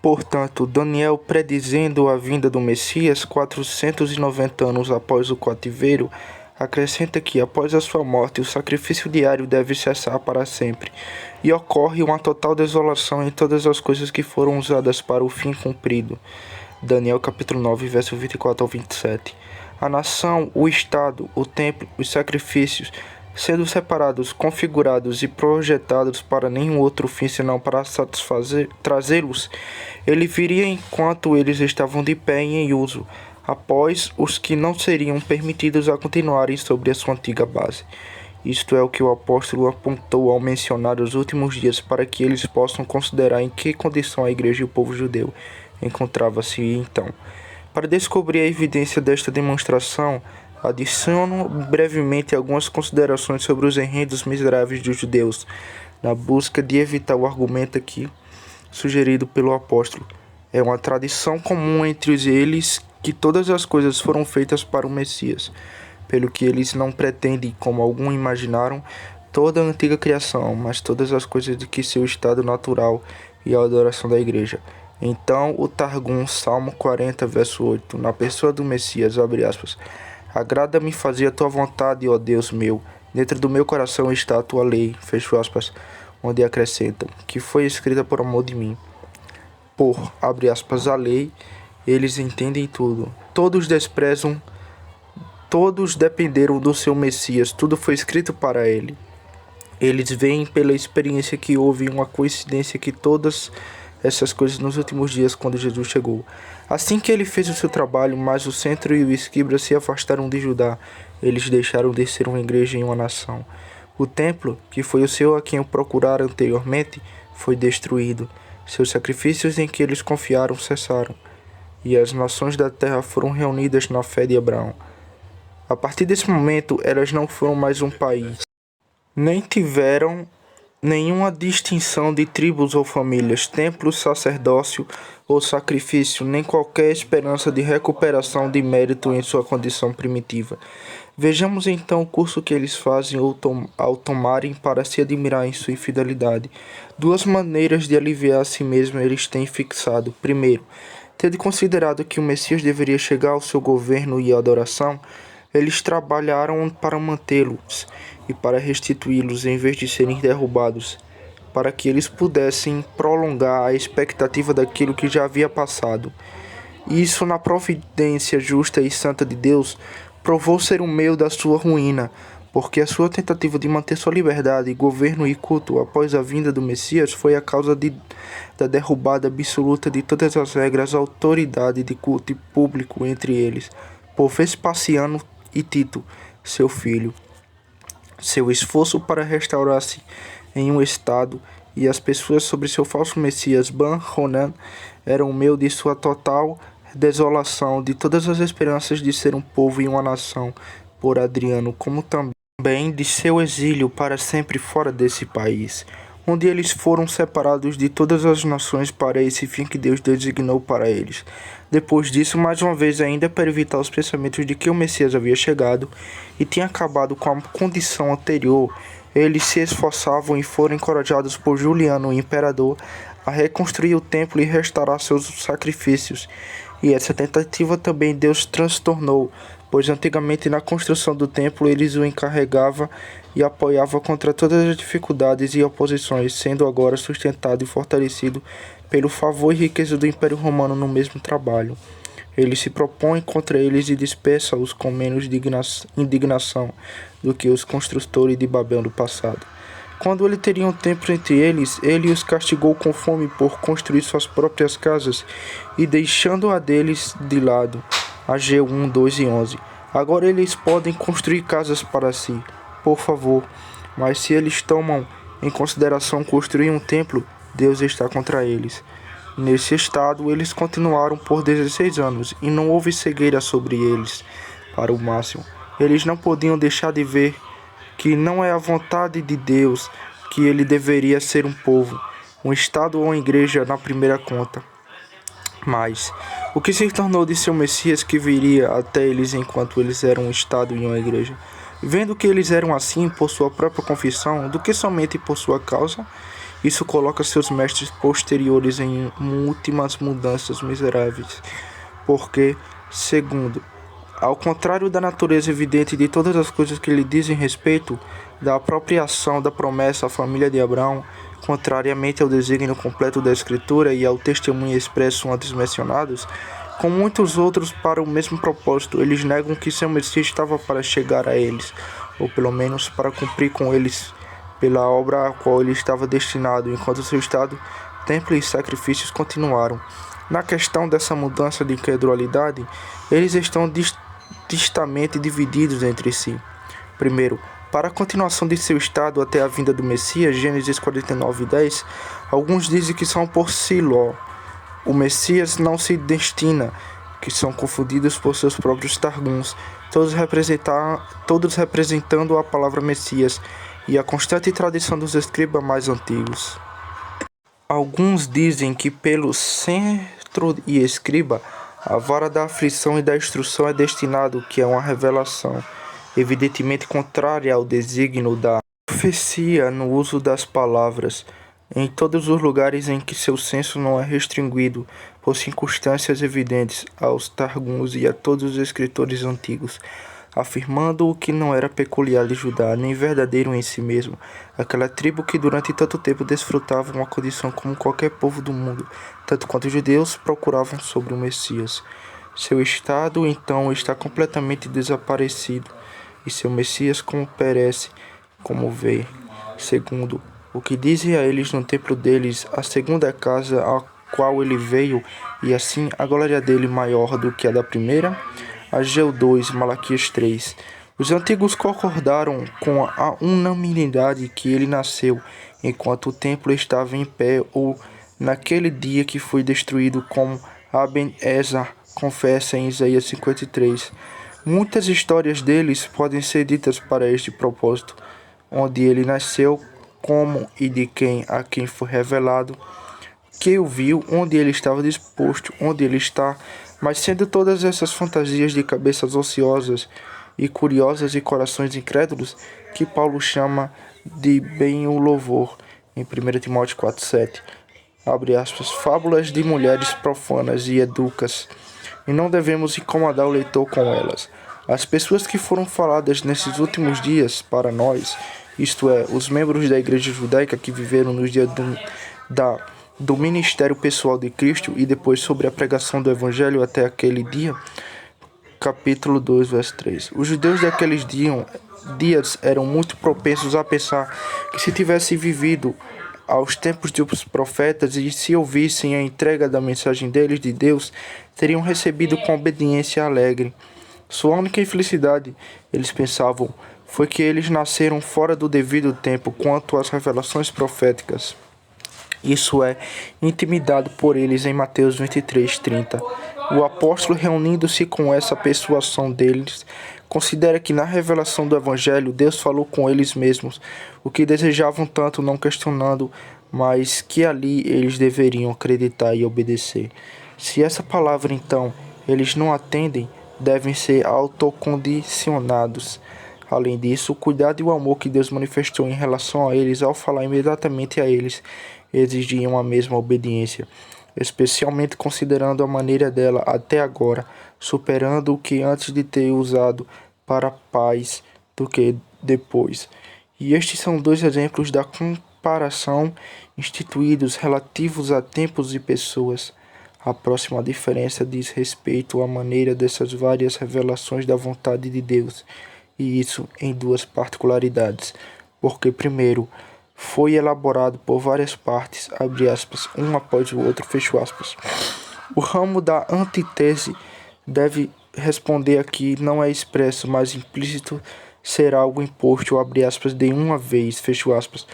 Portanto, Daniel, predizendo a vinda do Messias 490 anos após o cativeiro, acrescenta que, após a sua morte, o sacrifício diário deve cessar para sempre, e ocorre uma total desolação em todas as coisas que foram usadas para o fim cumprido. Daniel capítulo 9, verso 24 ao 27. A nação, o Estado, o templo, os sacrifícios, sendo separados, configurados e projetados para nenhum outro fim senão para trazê-los, ele viria enquanto eles estavam de pé e em uso, após os que não seriam permitidos a continuarem sobre a sua antiga base. Isto é o que o apóstolo apontou ao mencionar os últimos dias para que eles possam considerar em que condição a igreja e o povo judeu encontrava-se então. Para descobrir a evidência desta demonstração, adiciono brevemente algumas considerações sobre os enredos miseráveis dos judeus, na busca de evitar o argumento aqui sugerido pelo apóstolo. É uma tradição comum entre eles que todas as coisas foram feitas para o Messias, pelo que eles não pretendem, como alguns imaginaram, toda a antiga criação, mas todas as coisas de que seu estado natural e a adoração da igreja. Então, o Targum, Salmo 40, verso 8, na pessoa do Messias, abre aspas, agrada-me fazer a tua vontade, ó Deus meu, dentro do meu coração está a tua lei, fecho aspas, onde acrescentam, que foi escrita por amor de mim. Por, abre aspas, a lei, eles entendem tudo. Todos desprezam, todos dependeram do seu Messias, tudo foi escrito para ele. Eles veem pela experiência que houve uma coincidência que todas essas coisas nos últimos dias quando Jesus chegou. Assim que ele fez o seu trabalho, mas o centro e o esquibra se afastaram de Judá, eles deixaram de ser uma igreja e uma nação. O templo, que foi o seu a quem o procuraram anteriormente, foi destruído. Seus sacrifícios em que eles confiaram cessaram, e as nações da terra foram reunidas na fé de Abraão. A partir desse momento, elas não foram mais um país, nem tiveram nenhuma distinção de tribos ou famílias, templo, sacerdócio ou sacrifício, nem qualquer esperança de recuperação de mérito em sua condição primitiva. Vejamos então o curso que eles fazem ao tomarem para se admirar em sua infidelidade. Duas maneiras de aliviar a si mesmo eles têm fixado. Primeiro, tendo considerado que o Messias deveria chegar ao seu governo e adoração, eles trabalharam para mantê-los e para restituí-los em vez de serem derrubados, para que eles pudessem prolongar a expectativa daquilo que já havia passado. Isso, na providência justa e santa de Deus, provou ser o meio da sua ruína, porque a sua tentativa de manter sua liberdade, governo e culto após a vinda do Messias foi a causa da derrubada absoluta de todas as regras, autoridade de culto público entre eles, por Vespasiano e Tito, seu filho. Seu esforço para restaurar-se em um estado e as pessoas sobre seu falso Messias Ben-Honan eram o meio de sua total desolação de todas as esperanças de ser um povo e uma nação por Adriano, como também de seu exílio para sempre fora desse país, onde eles foram separados de todas as nações para esse fim que Deus designou para eles. Depois disso, mais uma vez ainda para evitar os pensamentos de que o Messias havia chegado e tinha acabado com a condição anterior, eles se esforçavam e foram encorajados por Juliano, o imperador, a reconstruir o templo e restaurar seus sacrifícios. E essa tentativa também Deus transtornou, pois antigamente na construção do templo eles o encarregava e apoiava contra todas as dificuldades e oposições, sendo agora sustentado e fortalecido pelo favor e riqueza do Império Romano no mesmo trabalho. Ele se propõe contra eles e dispersa-os com menos indignação do que os construtores de Babel do passado. Quando ele teria um templo entre eles, ele os castigou com fome por construir suas próprias casas e deixando a deles de lado. Ageu 1, 2 e 11. Agora eles podem construir casas para si, por favor, mas se eles tomam em consideração construir um templo, Deus está contra eles. Nesse estado, eles continuaram por 16 anos e não houve cegueira sobre eles para o máximo. Eles não podiam deixar de ver que não é a vontade de Deus que ele deveria ser um povo, um estado ou uma igreja na primeira conta. Mas o que se tornou de seu Messias que viria até eles enquanto eles eram um estado e uma igreja? Vendo que eles eram assim por sua própria confissão, do que somente por sua causa, Isso coloca seus mestres posteriores em últimas mudanças miseráveis, porque, segundo, ao contrário da natureza evidente de todas as coisas que lhe dizem respeito, da apropriação da promessa à família de Abraão, contrariamente ao desígnio completo da Escritura e ao testemunho expresso antes mencionados, com muitos outros para o mesmo propósito, eles negam que seu Messias estava para chegar a eles, ou pelo menos para cumprir com eles pela obra a qual ele estava destinado, enquanto seu estado, templo e sacrifícios continuaram. Na questão dessa mudança de incredulidade, eles estão distamente divididos entre si. Primeiro, para a continuação de seu estado até a vinda do Messias, Gênesis 49:10, alguns dizem que são por Siló. O Messias não se destina, que são confundidos por seus próprios targums, todos representando a palavra Messias e a constante tradição dos escribas mais antigos. Alguns dizem que pelo centro e escriba, a vara da aflição e da instrução é destinado, que é uma revelação, evidentemente contrária ao desígnio da profecia no uso das palavras, em todos os lugares em que seu senso não é restringido, por circunstâncias evidentes, aos targums e a todos os escritores antigos, afirmando o que não era peculiar de Judá, nem verdadeiro em si mesmo, aquela tribo que durante tanto tempo desfrutava uma condição como qualquer povo do mundo, tanto quanto os judeus procuravam sobre o Messias. Seu estado, então, está completamente desaparecido, e seu Messias como perece, como vê. Segundo, o que dizem a eles no templo deles, a segunda casa a qual ele veio, e assim a glória dele maior do que a da primeira? Ageu 2, Malaquias 3. Os antigos concordaram com a unanimidade que ele nasceu enquanto o templo estava em pé ou naquele dia que foi destruído, como Aben-Ezra confessa em Isaías 53. Muitas histórias deles podem ser ditas para este propósito, onde ele nasceu, como e de quem a quem foi revelado, que o viu, onde ele estava disposto, onde ele está, mas sendo todas essas fantasias de cabeças ociosas e curiosas e corações incrédulos, que Paulo chama de bem o louvor, em 1 Timóteo 4:7, abre aspas, fábulas de mulheres profanas e educas, e não devemos incomodar o leitor com elas. As pessoas que foram faladas nesses últimos dias para nós, isto é, os membros da Igreja Judaica que viveram nos dias do ministério pessoal de Cristo e depois sobre a pregação do Evangelho até aquele dia, capítulo 2, verso 3. Os judeus daqueles dias eram muito propensos a pensar que se tivessem vivido aos tempos dos profetas e se ouvissem a entrega da mensagem deles de Deus, teriam recebido com obediência alegre. Sua única infelicidade, eles pensavam, foi que eles nasceram fora do devido tempo quanto às revelações proféticas. Isso é intimidado por eles em Mateus 23:30. O apóstolo, reunindo-se com essa persuasão deles, considera que na revelação do Evangelho Deus falou com eles mesmos, o que desejavam tanto, não questionando, mas que ali eles deveriam acreditar e obedecer. Se essa palavra, então, eles não atendem, devem ser autocondicionados. Além disso, o cuidado e o amor que Deus manifestou em relação a eles ao falar imediatamente a eles exigiam a mesma obediência, especialmente considerando a maneira dela até agora, superando o que antes de ter usado para a paz do que depois. E estes são dois exemplos da comparação instituídos relativos a tempos e pessoas. A próxima diferença diz respeito à maneira dessas várias revelações da vontade de Deus, e isso em duas particularidades, porque primeiro, foi elaborado por várias partes, abre aspas, um após o outro, fecho aspas. O ramo da antítese deve responder aqui, não é expresso, mas implícito ser algo imposto, abre aspas, de uma vez, fecho aspas,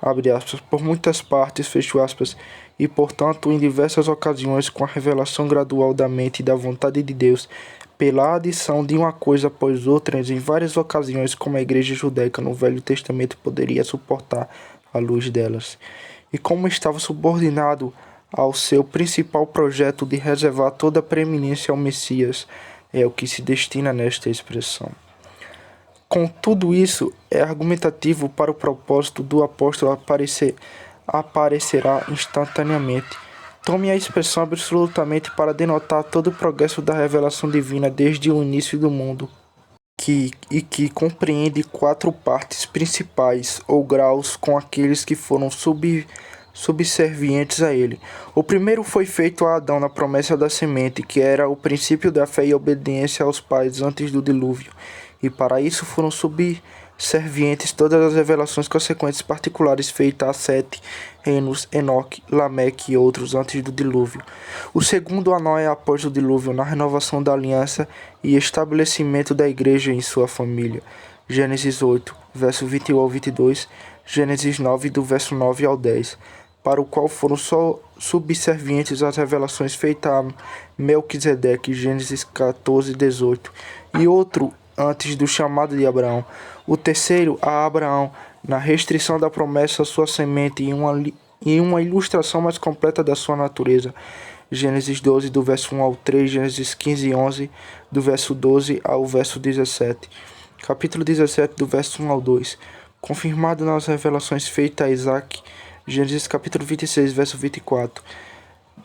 abre aspas, por muitas partes, fecho aspas, e portanto em diversas ocasiões com a revelação gradual da mente e da vontade de Deus, pela adição de uma coisa após outra, em várias ocasiões, como a igreja judaica no Velho Testamento poderia suportar a luz delas. E como estava subordinado ao seu principal projeto de reservar toda a preeminência ao Messias, é o que se destina nesta expressão. Com tudo isso, é argumentativo para o propósito do apóstolo aparecerá instantaneamente. Tome a expressão absolutamente para denotar todo o progresso da revelação divina desde o início do mundo, que compreende 4 partes principais ou graus com aqueles que foram subservientes a ele. O primeiro foi feito a Adão na promessa da semente, que era o princípio da fé e obediência aos pais antes do dilúvio, e para isso foram subservientes todas as revelações consequentes particulares feitas a Sete, Enos, Enoque, Lameque e outros antes do dilúvio. O segundo a Noé após o dilúvio, na renovação da aliança e estabelecimento da igreja em sua família. Gênesis 8, verso 21 ao 22, Gênesis 9, do verso 9 ao 10, para o qual foram só subservientes as revelações feitas a Melquisedeque, Gênesis 14, 18, e outro antes do chamado de Abraão. O terceiro a Abraão, na restrição da promessa à sua semente e uma ilustração mais completa da sua natureza. Gênesis 12, do verso 1 ao 3, Gênesis 15 e 11, do verso 12 ao verso 17. Capítulo 17, do verso 1 ao 2. Confirmado nas revelações feitas a Isaac, Gênesis capítulo 26, verso 24.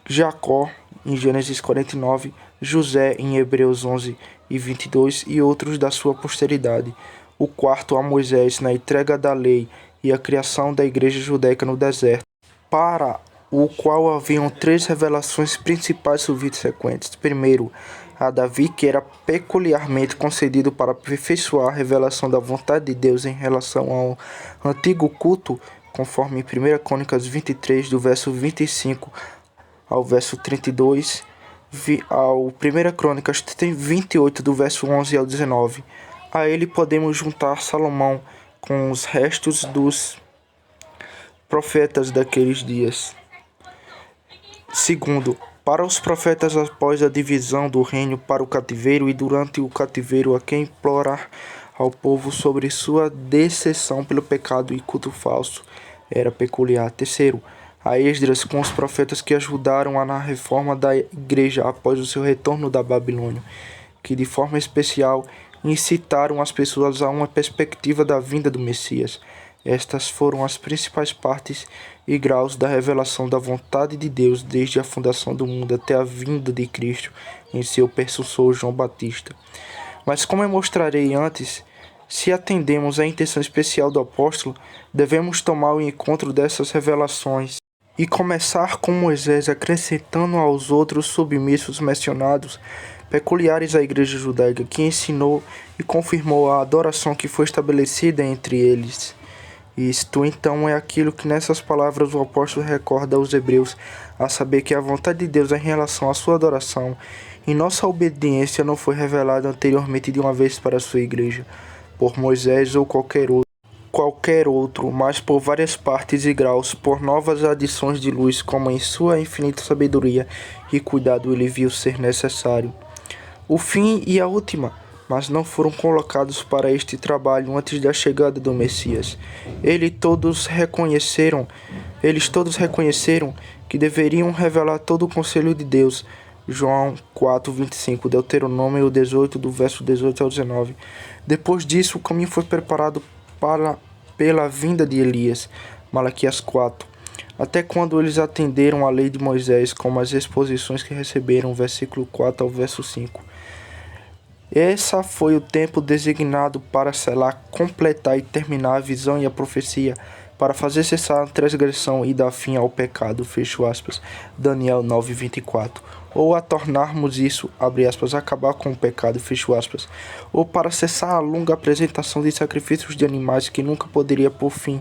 Jacó, em Gênesis 49, José, em Hebreus 11 e 22, e outros da sua posteridade. O quarto a Moisés, na entrega da lei e a criação da igreja judaica no deserto, para o qual haviam 3 revelações principais subsequentes. Primeiro, a Davi, que era peculiarmente concedido para aperfeiçoar a revelação da vontade de Deus em relação ao antigo culto, conforme em 1 Crônicas 23, do verso 25 ao verso 32, ao 1 Crônicas 28, do verso 11 ao 19. A ele podemos juntar Salomão com os restos dos profetas daqueles dias. Segundo, para os profetas após a divisão do reino para o cativeiro e durante o cativeiro a quem implorar ao povo sobre sua decepção pelo pecado e culto falso era peculiar. Terceiro, a Esdras com os profetas que ajudaram na reforma da igreja após o seu retorno da Babilônia, que de forma especial incitaram as pessoas a uma perspectiva da vinda do Messias. Estas foram as principais partes e graus da revelação da vontade de Deus desde a fundação do mundo até a vinda de Cristo em seu precursor João Batista. Mas como eu mostrarei antes, se atendemos à intenção especial do apóstolo, devemos tomar o encontro dessas revelações e começar com Moisés acrescentando aos outros submissos mencionados, peculiares à igreja judaica, que ensinou e confirmou a adoração que foi estabelecida entre eles. Isto, então, é aquilo que nessas palavras o apóstolo recorda aos hebreus, a saber que a vontade de Deus em relação à sua adoração e nossa obediência não foi revelada anteriormente de uma vez para a sua igreja, por Moisés ou qualquer outro, mas por várias partes e graus, por novas adições de luz, como em sua infinita sabedoria e cuidado ele viu ser necessário. O fim e a última, mas não foram colocados para este trabalho antes da chegada do Messias. Eles todos reconheceram que deveriam revelar todo o conselho de Deus. João 4:25, Deuteronômio 18, do verso 18 ao 19. Depois disso, o caminho foi preparado pela vinda de Elias. Malaquias 4. Até quando eles atenderam a lei de Moisés, como as exposições que receberam, versículo 4 ao verso 5. Esse foi o tempo designado para selar, completar e terminar a visão e a profecia, para fazer cessar a transgressão e dar fim ao pecado, fecho aspas, Daniel 9:24. Ou a tornarmos isso, abre aspas, acabar com o pecado, fecho aspas. Ou para cessar a longa apresentação de sacrifícios de animais que nunca poderia pôr fim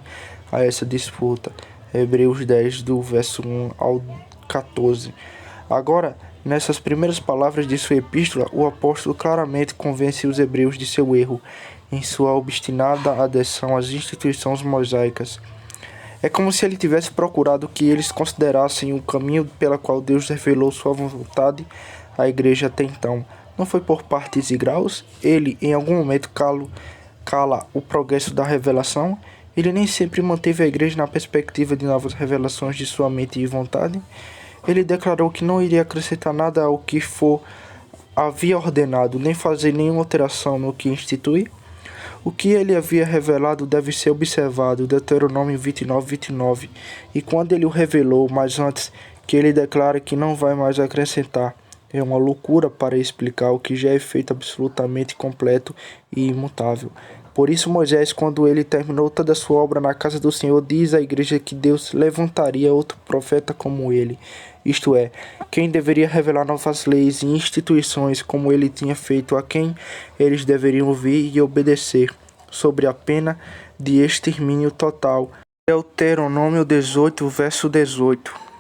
a essa disputa. Hebreus 10, do verso 1 ao 14. Agora, nessas primeiras palavras de sua epístola, o apóstolo claramente convence os hebreus de seu erro em sua obstinada adesão às instituições mosaicas. É como se ele tivesse procurado que eles considerassem o caminho pela qual Deus revelou sua vontade à igreja até então. Não foi por partes e graus? Ele, em algum momento, cala o progresso da revelação? Ele nem sempre manteve a igreja na perspectiva de novas revelações de sua mente e vontade? Ele declarou que não iria acrescentar nada ao que havia ordenado, nem fazer nenhuma alteração no que institui. O que ele havia revelado deve ser observado, Deuteronômio 29:29. E quando ele o revelou, mas antes que ele declara que não vai mais acrescentar, é uma loucura para explicar o que já é feito absolutamente completo e imutável. Por isso Moisés, quando ele terminou toda a sua obra na casa do Senhor, diz à igreja que Deus levantaria outro profeta como ele, isto é, quem deveria revelar novas leis e instituições como ele tinha feito, a quem eles deveriam ouvir e obedecer, sobre a pena de extermínio total. Deuteronômio 18, verso 18.